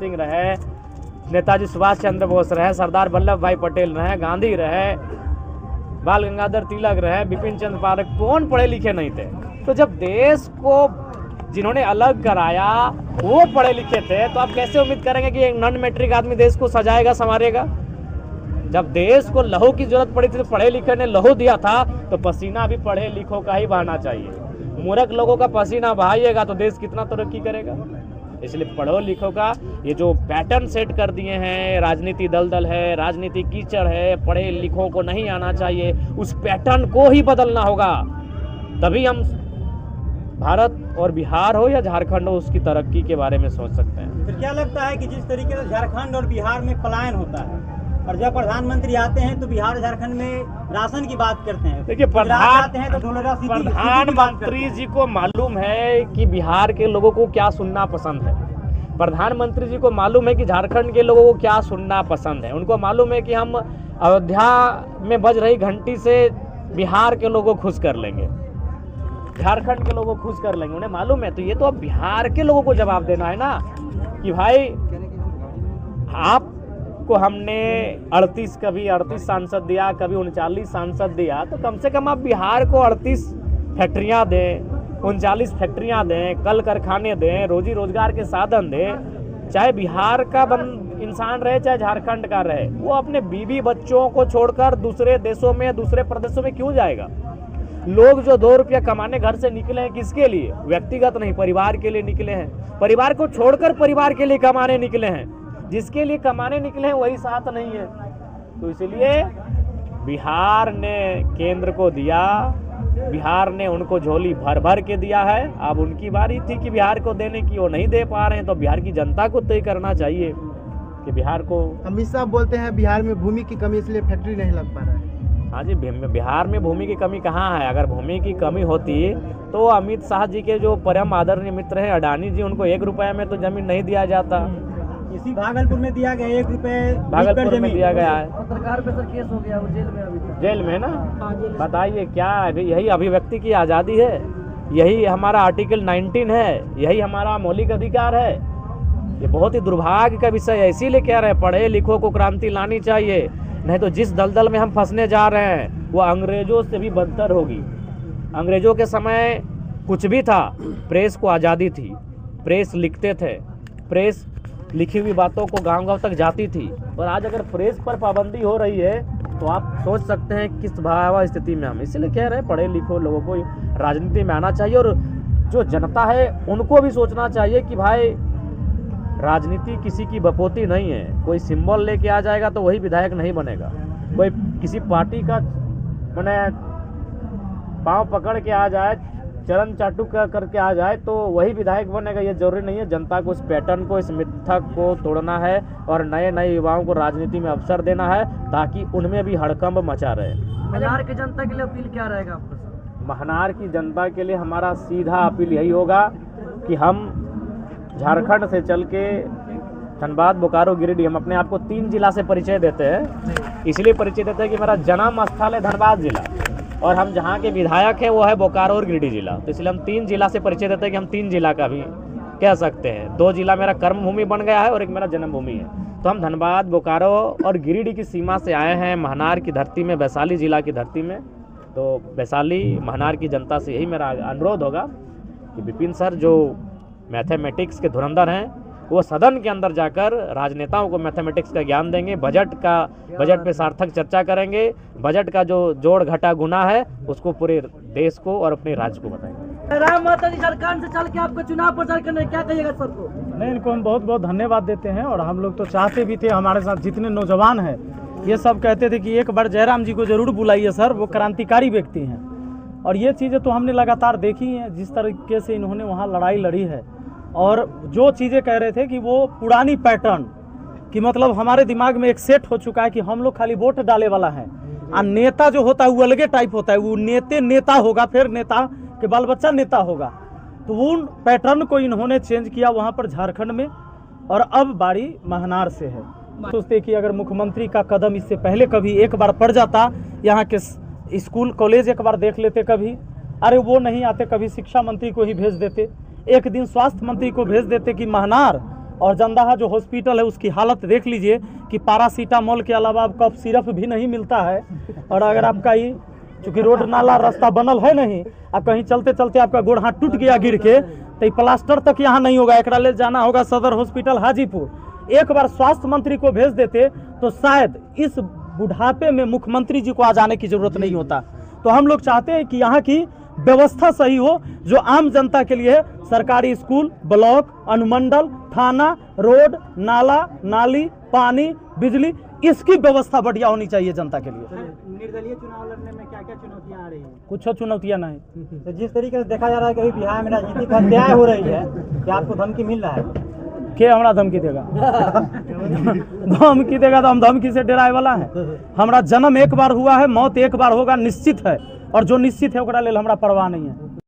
सिंह रहे, नेताजी सुभाष चंद्र बोस रहे, सरदार वल्लभ भाई पटेल रहे, गांधी रहे, बाल गंगाधर तिलक रहे, बिपिन चंद्र पाठक, कौन पढ़े लिखे नहीं थे। तो जब देश को जिन्होंने अलग कराया वो पढ़े लिखे थे, तो आप कैसे उम्मीद करेंगे कि एक नॉन मैट्रिक आदमी देश को सजाएगा, संवारेगा। जब देश को लहू की जरूरत पड़ी थी तो पढ़े लिखे ने लहू दिया था, तो पसीना भी पढ़े लिखों का ही बहाना चाहिए। मूर्ख लोगों का पसीना बहाइएगा तो देश कितना तरक्की करेगा। इसलिए पढ़ो लिखो का ये जो पैटर्न सेट कर दिए हैं, राजनीति दलदल है, राजनीति कीचड़ है, पढ़े लिखों को नहीं आना चाहिए, उस पैटर्न को ही बदलना होगा। तभी हम भारत और बिहार हो या झारखंड हो उसकी तरक्की के बारे में सोच सकते हैं। फिर क्या लगता है कि जिस तरीके से झारखंड और बिहार में पलायन होता है और जब प्रधानमंत्री आते हैं तो बिहार झारखंड में राशन की बात करते हैं, देखिए प्रधानमंत्री जी को मालूम है कि बिहार के लोगों को क्या सुनना पसंद है, प्रधानमंत्री जी को मालूम है कि झारखंड के लोगों को क्या सुनना पसंद है। उनको मालूम है कि हम अयोध्या में बज रही घंटी से बिहार के लोगों को खुश कर लेंगे, झारखंड के लोगों को खुश कर लेंगे, उन्हें मालूम है। तो ये तो अब बिहार के लोगों को जवाब देना है ना कि भाई आपको हमने 38 सांसद दिया, कभी 39 सांसद दिया, तो कम से कम आप बिहार को 38 फैक्ट्रियां दें, 39 फैक्ट्रियां दें, कल कारखाने दें, रोजी रोजगार के साधन दें। चाहे बिहार का इंसान रहे चाहे झारखंड का रहे, वो अपने बीवी बच्चों को छोड़कर दूसरे देशों में, दूसरे प्रदेशों में क्यों जाएगा। लोग जो 2 रुपया कमाने घर से निकले हैं किसके लिए, व्यक्तिगत नहीं, परिवार के लिए निकले हैं। परिवार को छोड़कर परिवार के लिए कमाने निकले हैं, जिसके लिए कमाने निकले हैं वही साथ नहीं है। तो इसलिए बिहार ने केंद्र को दिया, बिहार ने उनको झोली भर भर के दिया है। अब उनकी बारी थी कि बिहार को देने की, वो नहीं दे पा रहे हैं, तो बिहार की जनता को तय करना चाहिए कि बिहार को। अमित शाह बोलते हैं बिहार में भूमि की कमी इसलिए फैक्ट्री नहीं लग पा रहा है। हाँ जी, बिहार में भूमि की कमी कहाँ है। अगर भूमि की कमी होती तो अमित शाह जी के जो परम आदरणीय मित्र हैं अडानी जी, उनको 1 रुपये में तो जमीन नहीं दिया जाता। इसी भागलपुर में दिया गया 1 रुपये, भागलपुर में दिया गया है। पत्रकार पे सर केस हो गया, वो जेल में अभी। जेल में ना, बताइए क्या यही अभिव्यक्ति की आज़ादी है, यही हमारा आर्टिकल 19 है, यही हमारा मौलिक अधिकार है। ये बहुत ही दुर्भाग्य का विषय है। इसीलिए कह रहे हैं पढ़े लिखों को क्रांति लानी चाहिए, नहीं तो जिस दलदल में हम फंसने जा रहे हैं वो अंग्रेजों से भी बदतर होगी। अंग्रेजों के समय कुछ भी था, प्रेस को आज़ादी थी, प्रेस लिखते थे, प्रेस लिखी हुई बातों को गांव-गांव तक जाती थी। और आज अगर प्रेस पर पाबंदी हो रही है तो आप सोच सकते हैं किस भयावह स्थिति में हम। इसलिए कह रहे हैं पढ़े लिखो लोगों को राजनीति में आना चाहिए, और जो जनता है उनको भी सोचना चाहिए कि भाई राजनीति किसी की बपोती नहीं है। कोई सिंबल लेके आ जाएगा तो वही विधायक नहीं बनेगा, कोई किसी पार्टी का मैंने पाँव पकड़ के आ जाए, चरण चाटू करके आ जाए तो वही विधायक बनेगा, ये जरूरी नहीं है। जनता को इस पैटर्न को, इस मिथक को तोड़ना है और नए नए युवाओं को राजनीति में अवसर देना है ताकि उनमें भी हड़कंप मचा रहे। बिहार की जनता के लिए अपील क्या रहेगा आपका? महनार की जनता के लिए हमारा सीधा अपील यही होगा कि हम झारखंड से चल के धनबाद, बोकारो, गिरिडीह, हम अपने आप को 3 जिला से परिचय देते हैं। इसलिए परिचय देते हैं कि मेरा जन्म स्थल है धनबाद जिला और हम जहाँ के विधायक हैं वो है बोकारो और गिरिडीह जिला। तो इसलिए हम 3 जिला से परिचय देते हैं कि हम 3 जिला का भी कह सकते हैं। 2 जिला मेरा कर्मभूमि बन गया है और एक मेरा जन्मभूमि है। तो हम धनबाद, बोकारो और गिरिडीह की सीमा से आए हैं महनार की धरती में, वैशाली जिला की धरती में। तो वैशाली महनार की जनता से यही मेरा अनुरोध होगा कि विपिन सर जो मैथमेटिक्स के धुरंधर हैं वो सदन के अंदर जाकर राजनेताओं को मैथमेटिक्स का ज्ञान देंगे, बजट पे सार्थक चर्चा करेंगे, बजट का जो जोड़ घटा गुना है उसको पूरे देश को और अपने राज्य को बताएंगे। राम माता जी झारखंड से चल के आपको चुनाव प्रचार करने क्या कहिएगा सबको? नहीं, इनको हम बहुत बहुत धन्यवाद देते हैं और हम लोग तो चाहते भी थे, हमारे साथ जितने नौजवान हैं ये सब कहते थे कि एक बार जयराम जी को जरूर बुलाइए सर, वो क्रांतिकारी व्यक्ति हैं। और ये चीज़ें तो हमने लगातार देखी हैं, जिस तरीके से इन्होंने वहाँ लड़ाई लड़ी है और जो चीज़ें कह रहे थे कि वो पुरानी पैटर्न कि मतलब हमारे दिमाग में एक सेट हो चुका है कि हम लोग खाली वोट डाले वाला है, और नेता जो होता है वो अलगे टाइप होता है, वो नेता होगा, फिर नेता के बाल बच्चा नेता होगा। तो वो पैटर्न को इन्होंने चेंज किया वहाँ पर झारखंड में, और अब बारी महनार से है। सोचते कि अगर मुख्यमंत्री का कदम इससे पहले कभी एक बार पड़ जाता, यहाँ के स्कूल कॉलेज एक बार देख लेते, कभी अरे वो नहीं आते, कभी शिक्षा मंत्री को ही भेज देते, एक दिन स्वास्थ्य मंत्री को भेज देते कि महनार और जंदाहा जो हॉस्पिटल है उसकी हालत देख लीजिए कि पैरासीटामोल के अलावा अब कफ सिरप भी नहीं मिलता है। और अगर आपका ये चूँकि रोड नाला रास्ता बनल है नहीं, और कहीं चलते चलते आपका गोड़ हाथ टूट गया गिर के, तो प्लास्टर तक यहाँ नहीं होगा, एकरा ले जाना होगा सदर हॉस्पिटल हाजीपुर। एक बार स्वास्थ्य मंत्री को भेज देते तो शायद इस बुढ़ापे में मुख्यमंत्री जी को आ जाने की जरूरत नहीं होता। तो हम लोग चाहते हैं कि यहाँ की व्यवस्था सही हो, जो आम जनता के लिए सरकारी स्कूल, ब्लॉक, अनुमंडल, थाना, रोड, नाला, नाली, पानी, बिजली, इसकी व्यवस्था बढ़िया होनी चाहिए जनता के लिए। निर्दलीय चुनाव लड़ने में क्या क्या चुनौतियां आ रही हैं? कुछ चुनौतियाँ नहीं। तो जिस तरीके से देखा जा रहा है कि अभी बिहार में राजनीतिक हत्याएं हो रही है, क्या आपको धमकी मिल रहा है? के हमारा धमकी देगा? धमकी देगा तो हम धमकी से डराए वाला है? हमारा जन्म एक बार हुआ है, मौत एक बार होगा, निश्चित है, और जो निश्चित है ओकरा लेल हमरा परवाह नहीं है।